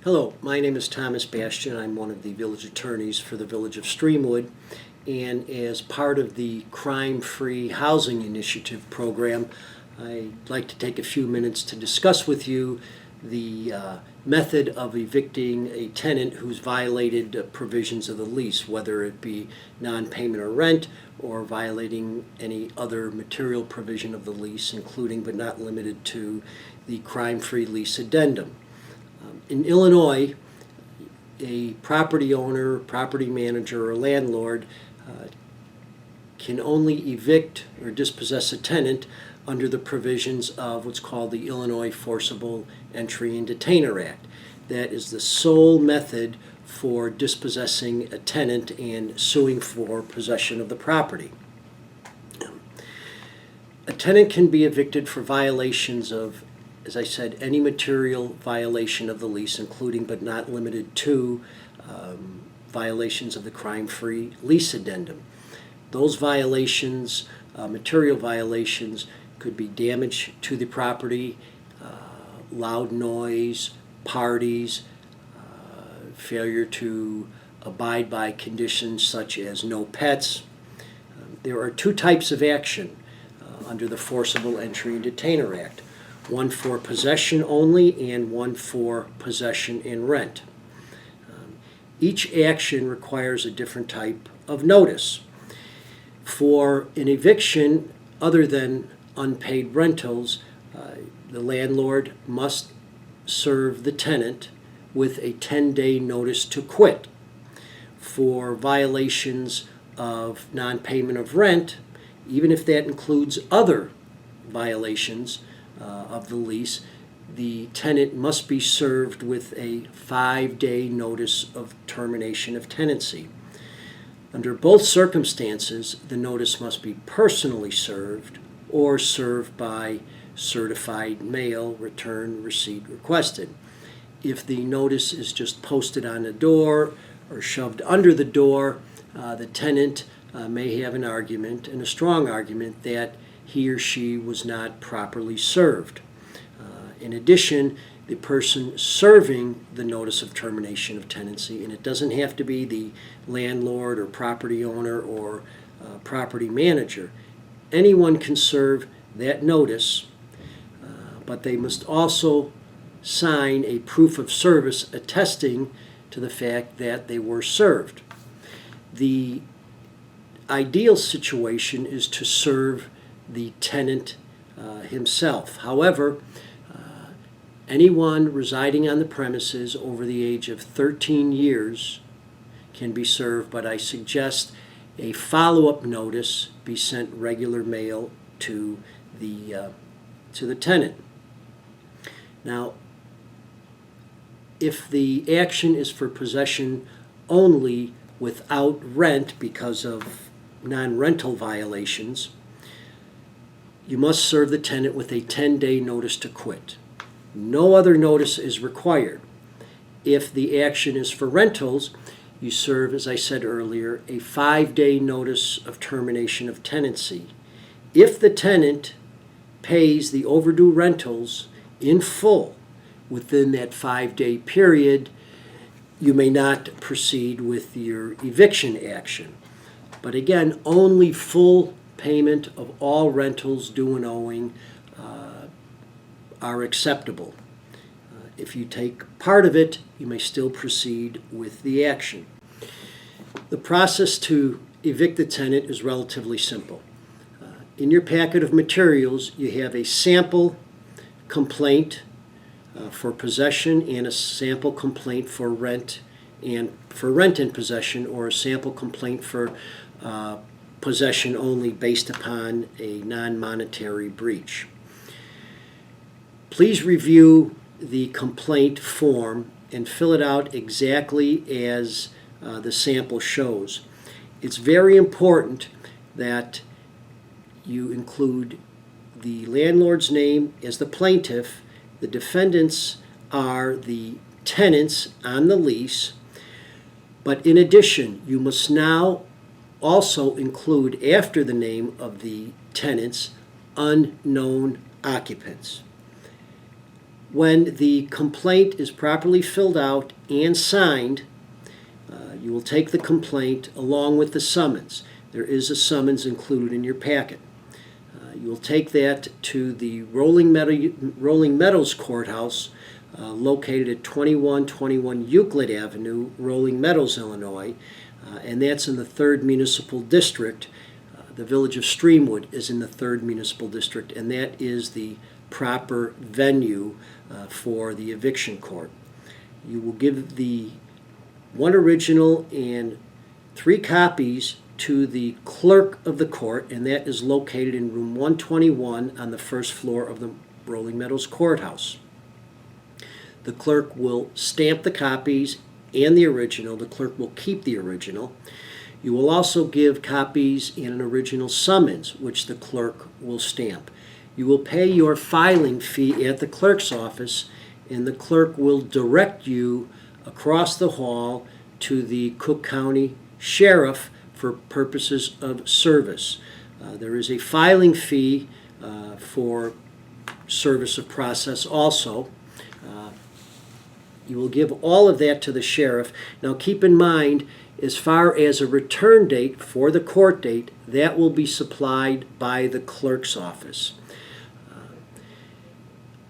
Hello, my name is Thomas Bastian. I'm one of the village attorneys for the Village of Streamwood, and as part of the Crime-Free Housing Initiative program, I'd like to take a few minutes to discuss with you the method of evicting a tenant who's violated provisions of the lease, whether it be non-payment of rent or violating any other material provision of the lease, including but not limited to the crime-free lease addendum. In Illinois, a property owner, property manager, or landlord can only evict or dispossess a tenant under the provisions of what's called the Illinois Forcible Entry and Detainer Act. That is the sole method for dispossessing a tenant and suing for possession of the property. A tenant can be evicted for violations of, as I said, any material violation of the lease, including but not limited to violations of the crime-free lease addendum. Those violations, material violations, could be damage to the property, loud noise, parties, failure to abide by conditions such as no pets. There are two types of action under the Forcible Entry and Detainer Act. One for possession only and one for possession and rent. Each action requires a different type of notice. For an eviction other than unpaid rentals, the landlord must serve the tenant with a 10-day notice to quit. For violations of non-payment of rent, even if that includes other violations of the lease, the tenant must be served with a 5-day notice of termination of tenancy. Under both circumstances, the notice must be personally served or served by certified mail, return receipt requested. If the notice is just posted on the door or shoved under the door, the tenant may have an argument, and a strong argument, that he or she was not properly served. In addition, the person serving the notice of termination of tenancy, and it doesn't have to be the landlord or property owner or property manager, anyone can serve that notice, but they must also sign a proof of service attesting to the fact that they were served. The ideal situation is to serve the tenant himself. However, anyone residing on the premises over the age of 13 years can be served, but I suggest a follow-up notice be sent regular mail to the tenant. Now, if the action is for possession only without rent because of non-rental violations, you must serve the tenant with a 10-day notice to quit. No other notice is required. If the action is for rentals, you serve, as I said earlier, a 5-day notice of termination of tenancy. If the tenant pays the overdue rentals in full within that 5-day period, you may not proceed with your eviction action. But again, only full payment of all rentals due and owing are acceptable. If you take part of it, you may still proceed with the action. The process to evict the tenant is relatively simple. In your packet of materials, you have a sample complaint for possession and a sample complaint for rent and possession, or a sample complaint for possession only based upon a non-monetary breach. Please review the complaint form and fill it out exactly as the sample shows. It's very important that you include the landlord's name as the plaintiff. The defendants are the tenants on the lease, but in addition, you must now also include, after the name of the tenants, unknown occupants. When the complaint is properly filled out and signed, you will take the complaint along with the summons. There is a summons included in your packet. You will take that to the Rolling Meadows Courthouse, located at 2121 Euclid Avenue, Rolling Meadows, Illinois, and that's in the 3rd Municipal District. The Village of Streamwood is in the 3rd Municipal District, and that is the proper venue for the eviction court. You will give the one original and 3 copies to the clerk of the court, and that is located in room 121 on the 1st floor of the Rolling Meadows Courthouse. The clerk will stamp the copies and the original. The clerk will keep the original. You will also give copies and an original summons, which the clerk will stamp. You will pay your filing fee at the clerk's office, and the clerk will direct you across the hall to the Cook County Sheriff for purposes of service. There is a filing fee for service of process also. You will give all of that to the sheriff. Now keep in mind, as far as a return date for the court date, that will be supplied by the clerk's office.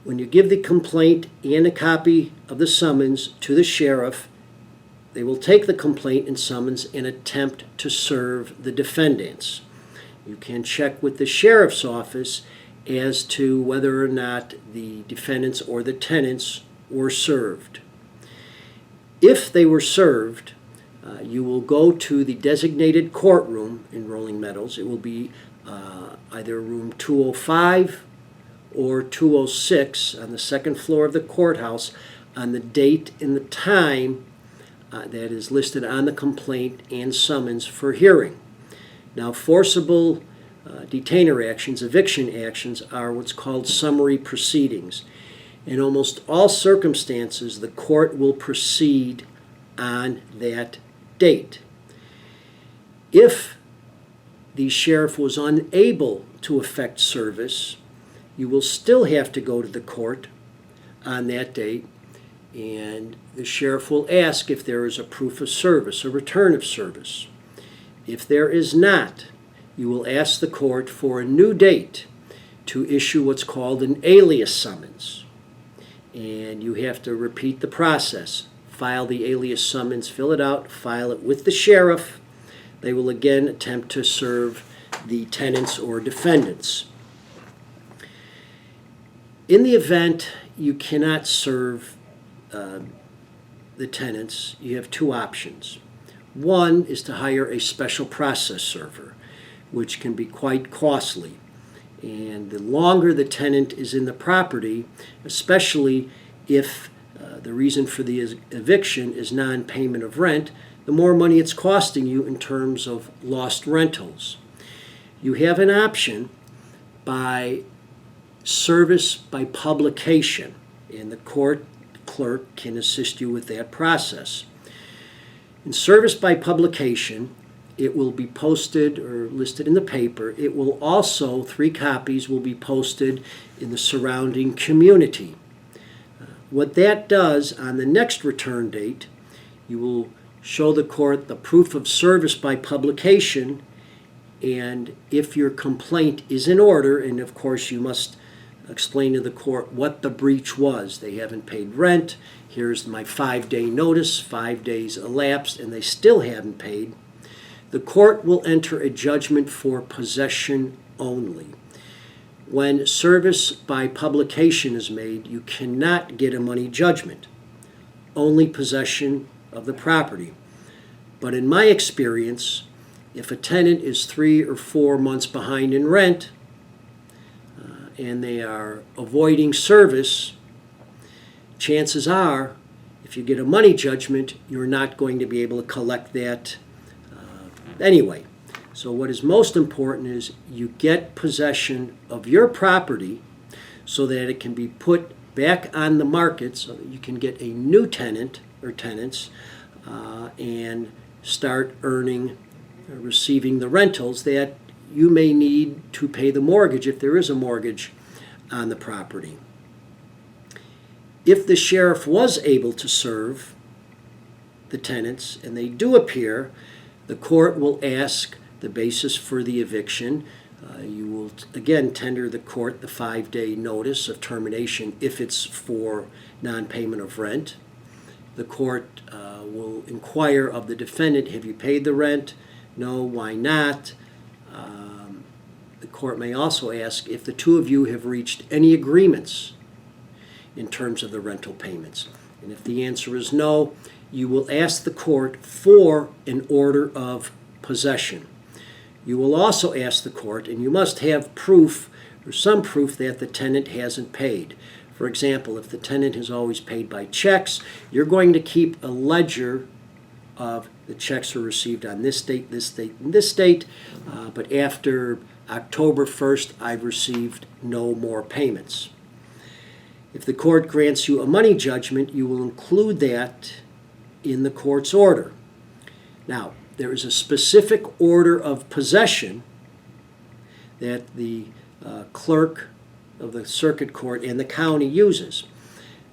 When you give the complaint and a copy of the summons to the sheriff, they will take the complaint and summons and attempt to serve the defendants. You can check with the sheriff's office as to whether or not the defendants or the tenants were served. If they were served, you will go to the designated courtroom in Rolling Meadows. It will be either room 205 or 206 on the 2nd floor of the courthouse on the date and the time that is listed on the complaint and summons for hearing. Now, forcible detainer actions, eviction actions, are what's called summary proceedings. In almost all circumstances, the court will proceed on that date. If the sheriff was unable to effect service, you will still have to go to the court on that date, and the sheriff will ask if there is a proof of service, a return of service. If there is not, you will ask the court for a new date to issue what's called an alias summons. And you have to repeat the process. File the alias summons, fill it out, file it with the sheriff. They will again attempt to serve the tenants or defendants. In the event you cannot serve the tenants, you have 2 options. One is to hire a special process server, which can be quite costly. And the longer the tenant is in the property, especially if the reason for the eviction is non-payment of rent, the more money it's costing you in terms of lost rentals. You have an option by service by publication, and the court clerk can assist you with that process. In service by publication, it will be posted or listed in the paper. It will also, 3 copies will be posted in the surrounding community. What that does, on the next return date, you will show the court the proof of service by publication, and if your complaint is in order, and of course you must explain to the court what the breach was. They haven't paid rent. Here's my 5-day notice. 5 days elapsed and they still haven't paid. The court will enter a judgment for possession only. When service by publication is made, you cannot get a money judgment, only possession of the property. But in my experience, if a tenant is 3 or 4 months behind in rent, and they are avoiding service, chances are, if you get a money judgment, you're not going to be able to collect that anyway. So what is most important is you get possession of your property so that it can be put back on the market so that you can get a new tenant or tenants and start receiving the rentals that you may need to pay the mortgage if there is a mortgage on the property. If the sheriff was able to serve the tenants, and they do appear, the court will ask the basis for the eviction. You will, again, tender the court the 5-day notice of termination if it's for non-payment of rent. The court will inquire of the defendant, have you paid the rent? No, why not? The court may also ask if the two of you have reached any agreements in terms of the rental payments. And if the answer is no, you will ask the court for an order of possession. You will also ask the court, and you must have proof or some proof that the tenant hasn't paid. For example, if the tenant has always paid by checks, you're going to keep a ledger of the checks were received on this date, this date, and this date, but after October 1st, I've received no more payments. If the court grants you a money judgment, you will include that in the court's order. Now, there is a specific order of possession that the clerk of the circuit court and the county uses.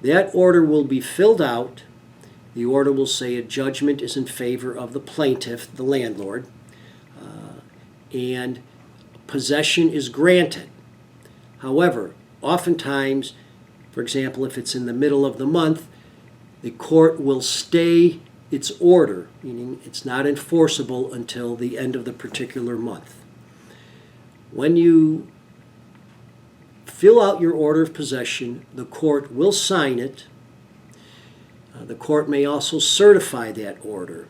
That order will be filled out. The order will say a judgment is in favor of the plaintiff, the landlord, and possession is granted. However, oftentimes, for example, if it's in the middle of the month, the court will stay its order, meaning it's not enforceable until the end of the particular month. When you fill out your order of possession, the court will sign it. The court may also certify that order.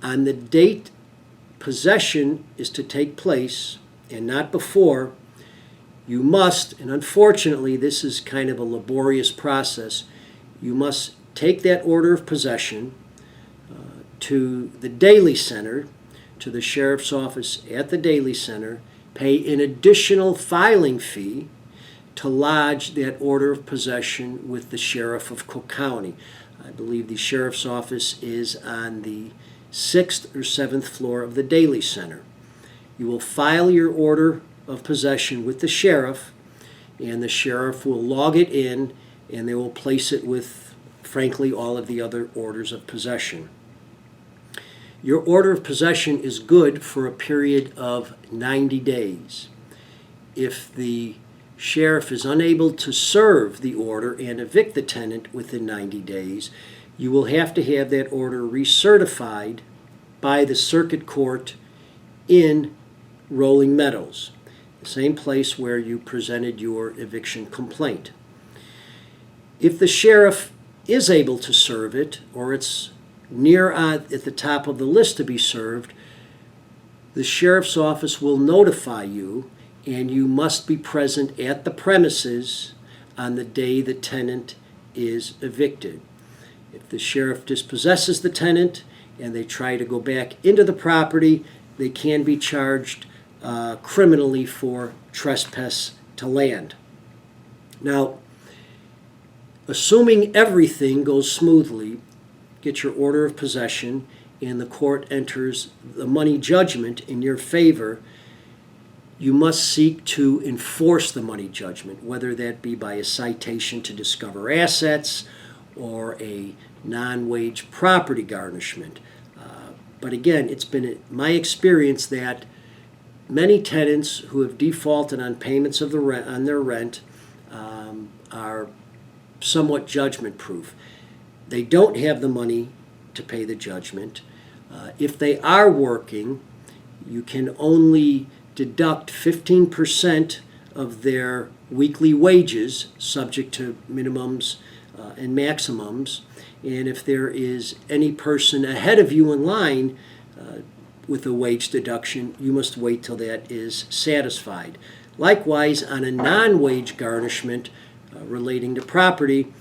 On the date possession is to take place, and not before, you must, and unfortunately this is kind of a laborious process, you must take that order of possession to the Daily Center, to the sheriff's office at the Daily Center, pay an additional filing fee to lodge that order of possession with the sheriff of Cook County. I believe the sheriff's office is on the 6th or 7th floor of the Daily Center. You will file your order of possession with the sheriff, and the sheriff will log it in, and they will place it with, frankly, all of the other orders of possession. Your order of possession is good for a period of 90 days. If the sheriff is unable to serve the order and evict the tenant within 90 days, you will have to have that order recertified by the circuit court in Rolling Meadows, the same place where you presented your eviction complaint. If the sheriff is able to serve it, or it's near at the top of the list to be served, the sheriff's office will notify you, and you must be present at the premises on the day the tenant is evicted. If the sheriff dispossesses the tenant and they try to go back into the property, they can be charged criminally for trespass to land. Now, assuming everything goes smoothly, get your order of possession, and the court enters the money judgment in your favor, you must seek to enforce the money judgment, whether that be by a citation to discover assets or a non-wage property garnishment. But again, it's been my experience that many tenants who have defaulted on payments of the rent, on their rent are somewhat judgment-proof. They don't have the money to pay the judgment. If they are working, you can only deduct 15% of their weekly wages, subject to minimums and maximums. And if there is any person ahead of you in line with a wage deduction, you must wait till that is satisfied. Likewise, on a non-wage garnishment relating to property,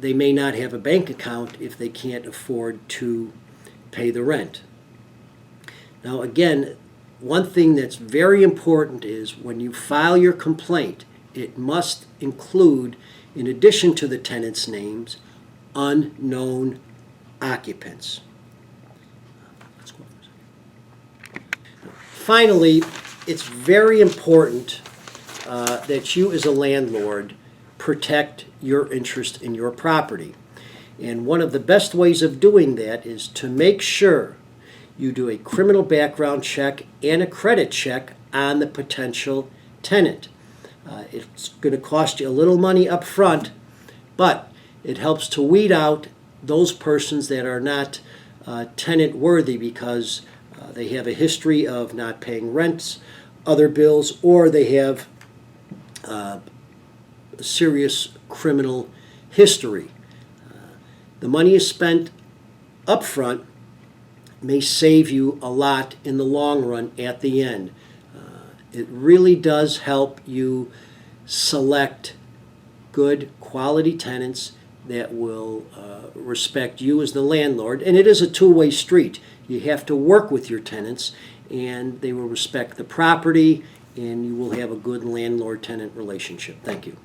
they may not have a bank account if they can't afford to pay the rent. Now again, one thing that's very important is when you file your complaint, it must include, in addition to the tenant's names, unknown occupants. Finally, it's very important that you as a landlord protect your interest in your property. And one of the best ways of doing that is to make sure you do a criminal background check and a credit check on the potential tenant. It's going to cost you a little money up front, but it helps to weed out those persons that are not tenant worthy because they have a history of not paying rents, other bills, or they have a serious criminal history. The money is spent up front may save you a lot in the long run at the end. It really does help you select good quality tenants that will respect you as the landlord. And it is a two-way street. You have to work with your tenants, and they will respect the property, and you will have a good landlord-tenant relationship. Thank you.